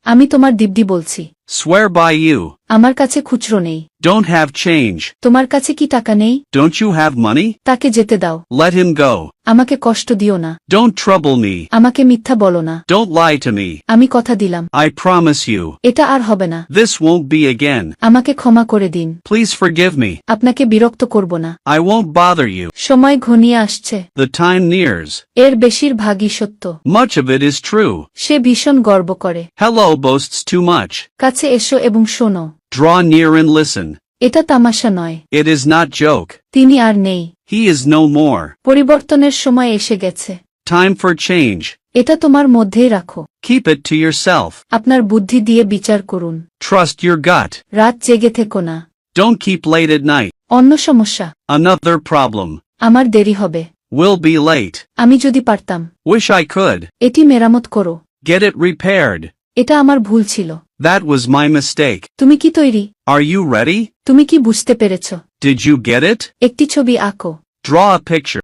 আমি তোমার দিব্যি বলছি। Swear by you. আমার কাছে খুচরো নেই। Don't have change. তোমার কাছে কি টাকা নেই? Don't you have money? তাকে যেতে দাও। Let him go. আমাকে কষ্ট দিও না। Don't trouble me. আমাকে মিথ্যা বলো না। Don't lie to me. আমি কথা দিলাম। I promise you. এটা আর হবে না। This won't be again. আমাকে ক্ষমা করে দিন। Please forgive me. আপনাকে বিরক্ত করব না। I won't bother you. সময় ঘনিয়ে আসছে। The time nears. এর বেশিরভাগই সত্য। Much of it is true. সে ভীষণ গর্ব করে। Hello boasts too much. কাছে এসো এবং শোনো। Draw near and listen. এটা তামাশা নয়। It is not joke. তিনি আর নেই। He is no more. পরিবর্তনের সময় এসে গেছে। Time for change. এটা তোমার মধ্যেই রাখো। Keep it to yourself. আপনার বুদ্ধি দিয়ে বিচার করুন। Trust your gut. রাত জেগে থেকো না। Don't keep late at night. অন্য সমস্যা। Another problem. আমার দেরি হবে। Will be late. আমি যদি পারতাম। Wish I could. এটি মেরামত করো। Get it repaired. এটা আমার ভুল ছিল। That was my mistake. তুমি কি তৈরি? Are you ready? তুমি কি বুঝতে পেরেছ? Did you get it? একটি ছবি আঁকো। Draw a picture.